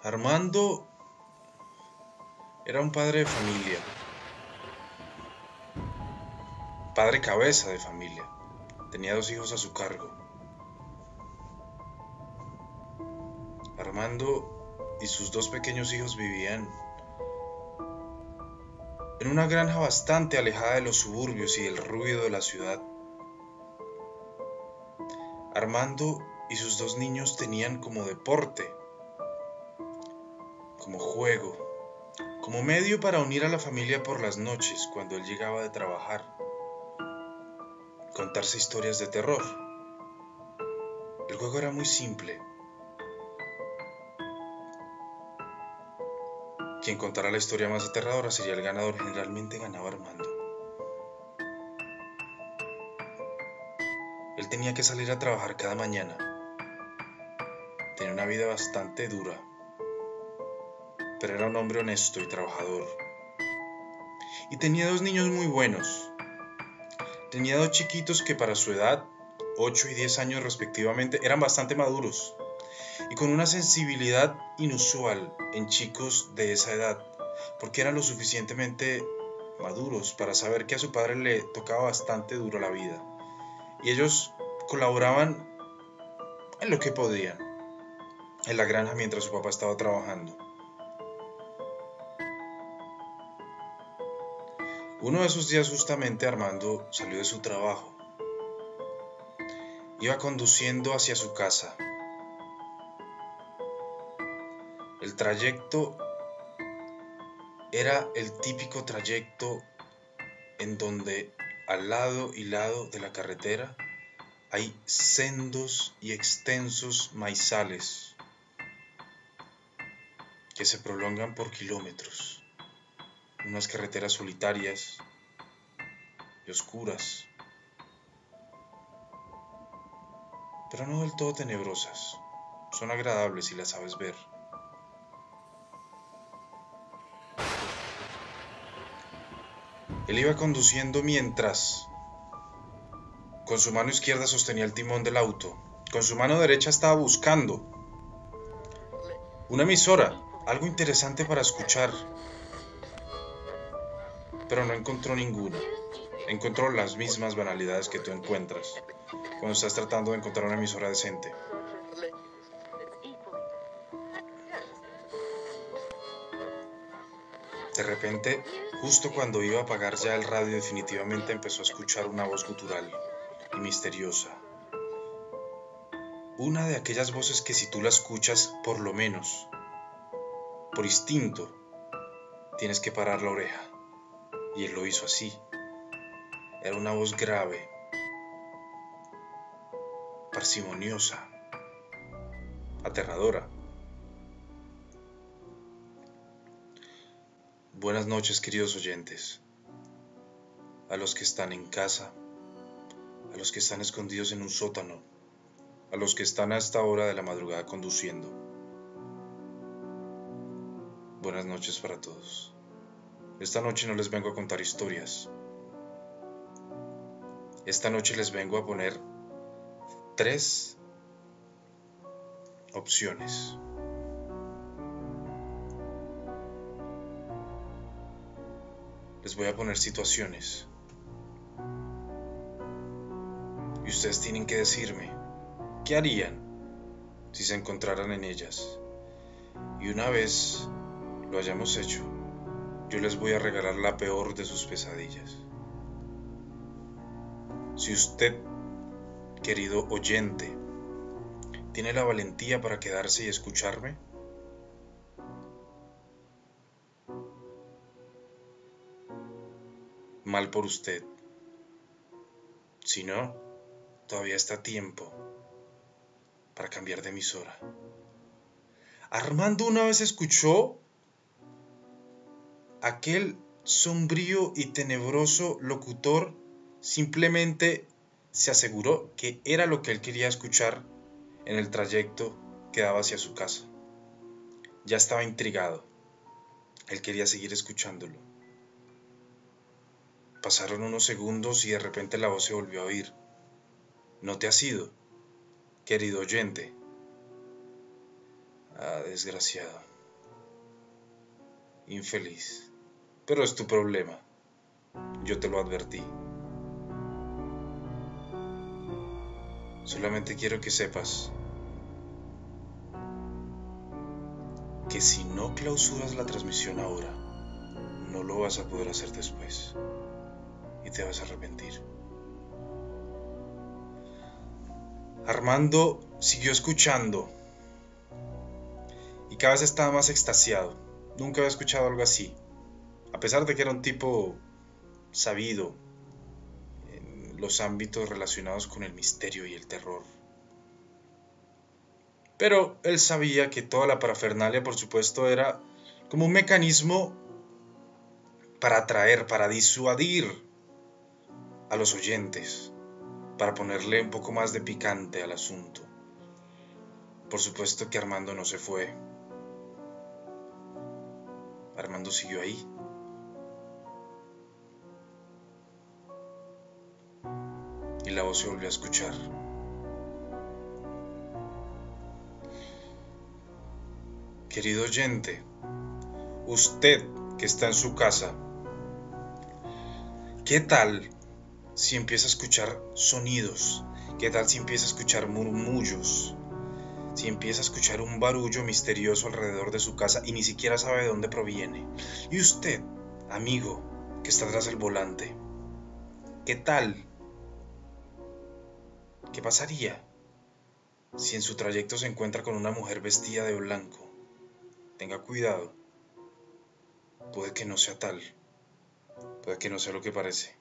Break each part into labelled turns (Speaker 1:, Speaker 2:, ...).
Speaker 1: Armando era un padre de familia, padre cabeza de familia. Tenía 2 hijos a su cargo. Armando y sus 2 pequeños hijos vivían en una granja bastante alejada de los suburbios y del ruido de la ciudad. Armando y sus 2 niños tenían como deporte, como juego, como medio para unir a la familia por las noches cuando él llegaba de trabajar, contarse historias de terror. El juego era muy simple. Quien contara la historia más aterradora sería el ganador. Generalmente ganaba Armando. Él tenía que salir a trabajar cada mañana. Tenía una vida bastante dura, pero era un hombre honesto y trabajador. Y tenía 2 niños muy buenos. Tenía 2 chiquitos que para su edad, 8 y 10 años respectivamente, eran bastante maduros y con una sensibilidad inusual en chicos de esa edad, porque eran lo suficientemente maduros para saber que a su padre le tocaba bastante duro la vida. Y ellos colaboraban en lo que podían en la granja mientras su papá estaba trabajando. Uno de esos días justamente Armando salió de su trabajo. Iba conduciendo hacia su casa. El trayecto era el típico trayecto en donde al lado y lado de la carretera hay sendos y extensos maizales que se prolongan por kilómetros, unas carreteras solitarias y oscuras, pero no del todo tenebrosas. Son agradables si las sabes ver. Él iba conduciendo mientras con su mano izquierda sostenía el timón del auto. Con su mano derecha estaba buscando una emisora, algo interesante para escuchar, pero no encontró ninguna. Encontró las mismas banalidades que tú encuentras cuando estás tratando de encontrar una emisora decente. De repente, justo cuando iba a apagar ya el radio, definitivamente empezó a escuchar una voz gutural y misteriosa. Una de aquellas voces que si tú la escuchas, por lo menos, por instinto, tienes que parar la oreja. Y él lo hizo así. Era una voz grave, parsimoniosa, aterradora. Buenas noches, queridos oyentes. A los que están en casa, a los que están escondidos en un sótano, a los que están a esta hora de la madrugada conduciendo. Buenas noches para todos. Esta noche no les vengo a contar historias. Esta noche les vengo a poner 3 opciones. Les voy a poner situaciones. Y ustedes tienen que decirme, ¿qué harían si se encontraran en ellas? Y una vez lo hayamos hecho, yo les voy a regalar la peor de sus pesadillas. Si usted, querido oyente, tiene la valentía para quedarse y escucharme, mal por usted. Si no, todavía está a tiempo para cambiar de emisora. Armando una vez escuchó aquel sombrío y tenebroso locutor. Simplemente se aseguró que era lo que él quería escuchar en el trayecto que daba hacia su casa. Ya estaba intrigado. Él quería seguir escuchándolo. Pasaron unos segundos y de repente la voz se volvió a oír. ¿No te has ido, querido oyente? Ah, desgraciado. infeliz. Pero es tu problema. Yo te lo advertí. Solamente quiero que sepas que si no clausuras la transmisión ahora, no lo vas a poder hacer después. Y te vas a arrepentir. Armando siguió escuchando y cada vez estaba más extasiado. Nunca había escuchado algo así, a pesar de que era un tipo sabido en los ámbitos relacionados con el misterio y el terror. Pero él sabía que toda la parafernalia, por supuesto, era como un mecanismo para atraer, para disuadir a los oyentes, para ponerle un poco más de picante al asunto. Por supuesto que Armando no se fue. Armando siguió ahí. Y la voz se volvió a escuchar. Querido oyente, usted que está en su casa, ¿qué tal si empieza a escuchar sonidos? ¿Qué tal si empieza a escuchar murmullos? Si empieza a escuchar un barullo misterioso alrededor de su casa y ni siquiera sabe de dónde proviene. Y usted, amigo, que está tras el volante, ¿qué tal? ¿Qué pasaría si en su trayecto se encuentra con una mujer vestida de blanco? Tenga cuidado. Puede que no sea tal. Puede que no sea lo que parece.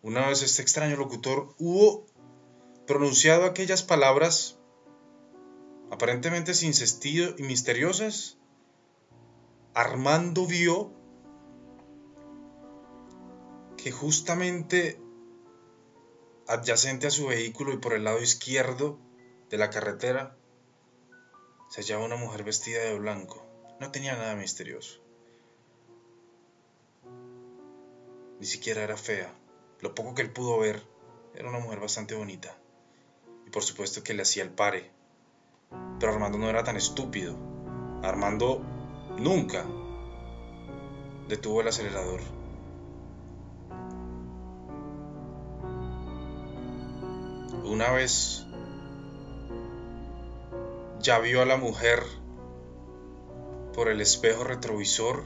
Speaker 1: Una vez este extraño locutor hubo pronunciado aquellas palabras aparentemente sin sentido y misteriosas, Armando vio que justamente adyacente a su vehículo y por el lado izquierdo de la carretera se hallaba una mujer vestida de blanco. No tenía nada misterioso. Ni siquiera era fea. Lo poco que él pudo ver era una mujer bastante bonita. Y por supuesto que le hacía el pare. Pero Armando no era tan estúpido. Armando nunca detuvo el acelerador. Una vez ya vio a la mujer por el espejo retrovisor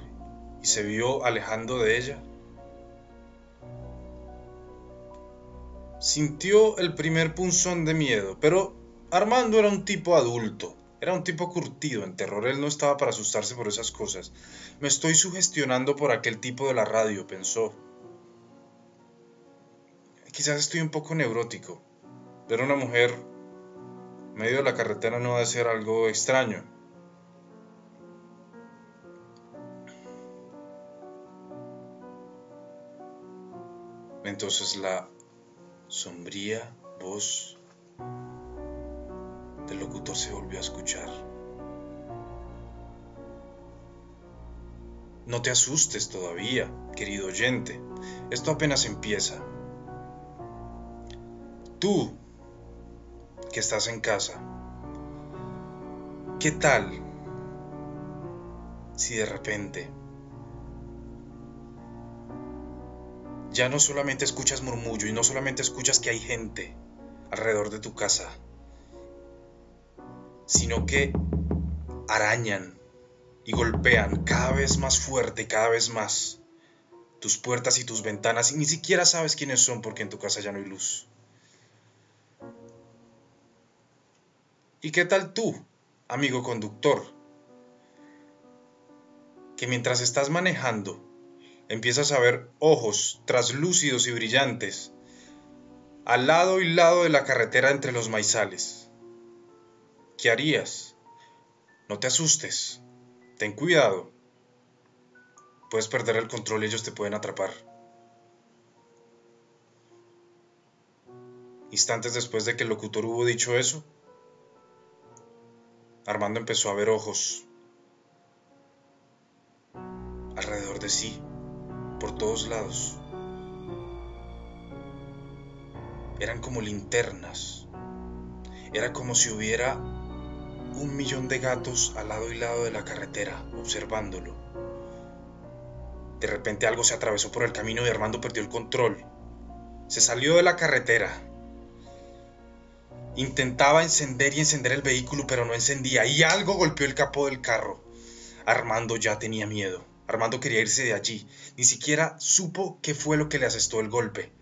Speaker 1: y se vio alejando de ella, sintió el primer punzón de miedo, pero Armando era un tipo adulto, era un tipo curtido en terror, él no estaba para asustarse por esas cosas. Me estoy sugestionando por aquel tipo de la radio, pensó. Quizás estoy un poco neurótico. Ver a una mujer en medio de la carretera no debe ser algo extraño. Entonces la sombría voz del locutor se volvió a escuchar. No te asustes todavía, querido oyente. Esto apenas empieza. Tú, que estás en casa, ¿qué tal si de repente ya no solamente escuchas murmullo y no solamente escuchas que hay gente alrededor de tu casa, sino que arañan y golpean cada vez más fuerte, cada vez más tus puertas y tus ventanas y ni siquiera sabes quiénes son porque en tu casa ya no hay luz? ¿Y qué tal tú, amigo conductor, que mientras estás manejando empiezas a ver ojos traslúcidos y brillantes al lado y lado de la carretera entre los maizales? ¿Qué harías? No te asustes, ten cuidado. Puedes perder el control y ellos te pueden atrapar. Instantes después de que el locutor hubo dicho eso, Armando empezó a ver ojos alrededor de sí, por todos lados. Eran como linternas. Era como si hubiera 1.000.000 de gatos al lado y lado de la carretera, observándolo. De repente algo se atravesó por el camino y Armando perdió el control. Se salió de la carretera. Intentaba encender el vehículo, pero no encendía, y algo golpeó el capó del carro. Armando ya tenía miedo. Armando quería irse de allí. Ni siquiera supo qué fue lo que le asestó el golpe.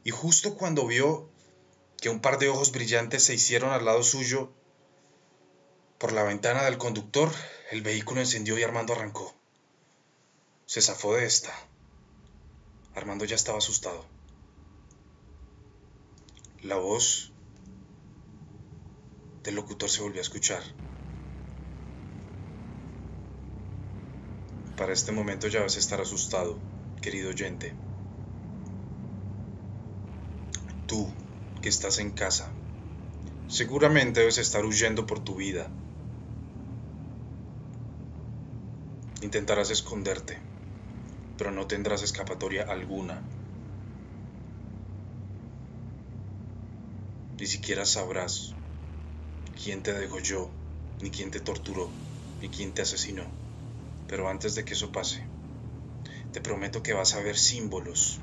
Speaker 1: Y justo cuando vio que un par de ojos brillantes se hicieron al lado suyo, por la ventana del conductor, el vehículo encendió y Armando arrancó. Se zafó de esta. Armando ya estaba asustado. La voz del locutor se volvió a escuchar. Para este momento ya vas a estar asustado, querido oyente. Tú, que estás en casa, seguramente debes estar huyendo por tu vida. Intentarás esconderte, pero no tendrás escapatoria alguna. Ni siquiera sabrás quién te degolló, ni quién te torturó, ni quién te asesinó. Pero antes de que eso pase, te prometo que vas a ver símbolos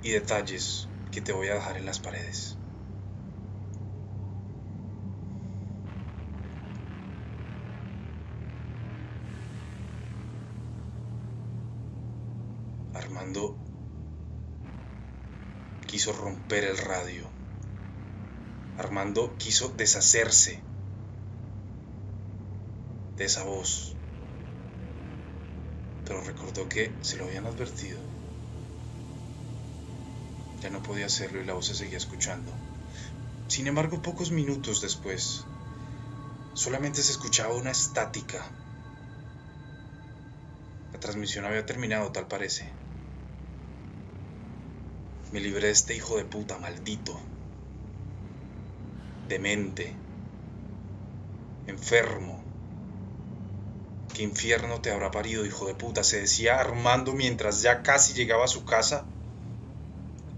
Speaker 1: y detalles que te voy a dejar en las paredes. Armando quiso romper el radio. Armando quiso deshacerse de esa voz, pero recordó que se lo habían advertido. Ya no podía hacerlo y la voz se seguía escuchando. Sin embargo, pocos minutos después, solamente se escuchaba una estática. La transmisión había terminado, tal parece. Me libré de este hijo de puta, maldito, demente, enfermo. ¿Qué infierno te habrá parido, hijo de puta?, se decía Armando mientras ya casi llegaba a su casa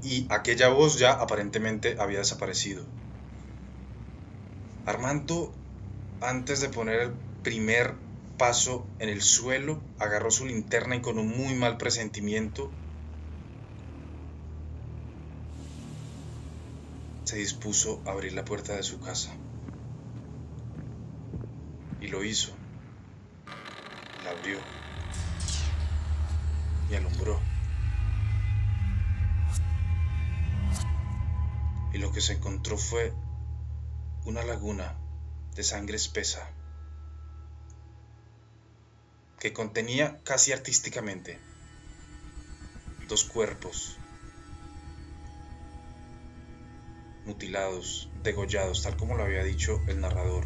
Speaker 1: y aquella voz ya aparentemente había desaparecido. Armando, antes de poner el primer paso en el suelo, agarró su linterna y con un muy mal presentimiento se dispuso a abrir la puerta de su casa. Y lo hizo. La abrió y alumbró. Y lo que se encontró fue una laguna de sangre espesa que contenía casi artísticamente 2 cuerpos mutilados, degollados, tal como lo había dicho el narrador.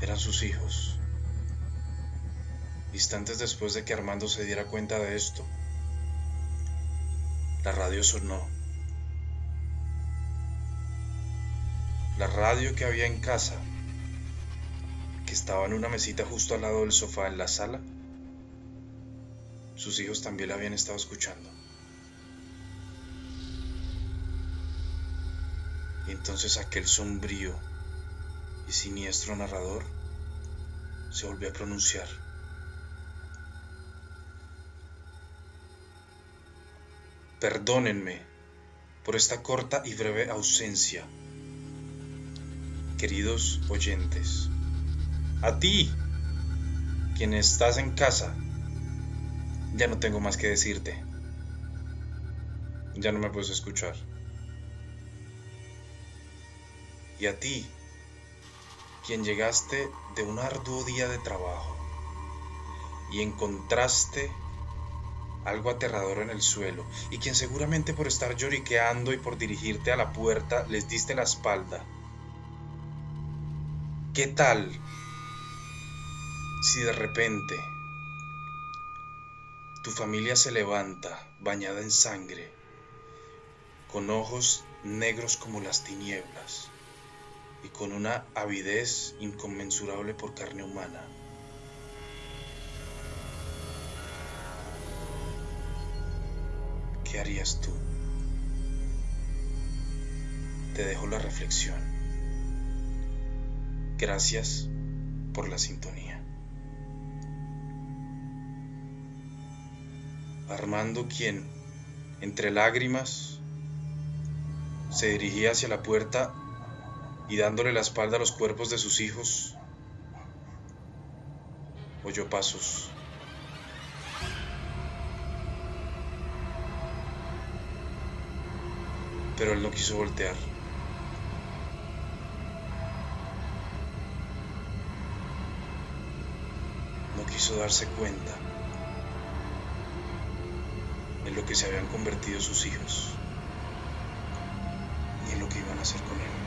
Speaker 1: Eran sus hijos. Instantes después de que Armando se diera cuenta de esto, la radio sonó. La radio que había en casa, que estaba en una mesita justo al lado del sofá en la sala, sus hijos también la habían estado escuchando. Y entonces aquel sombrío y siniestro narrador se volvió a pronunciar. Perdónenme por esta corta y breve ausencia, queridos oyentes. A ti, quien estás en casa, ya no tengo más que decirte. Ya no me puedes escuchar. Y a ti, quien llegaste de un arduo día de trabajo y encontraste algo aterrador en el suelo, y quien seguramente por estar lloriqueando y por dirigirte a la puerta les diste la espalda. ¿Qué tal si de repente tu familia se levanta bañada en sangre, con ojos negros como las tinieblas y con una avidez inconmensurable por carne humana? ¿Qué harías tú? te dejo la reflexión. Gracias por la sintonía. Armando, quien, entre lágrimas, se dirigía hacia la puerta y dándole la espalda a los cuerpos de sus hijos, oyó pasos. Pero él no quiso voltear. No quiso darse cuenta en lo que se habían convertido sus hijos y en lo que iban a hacer con él.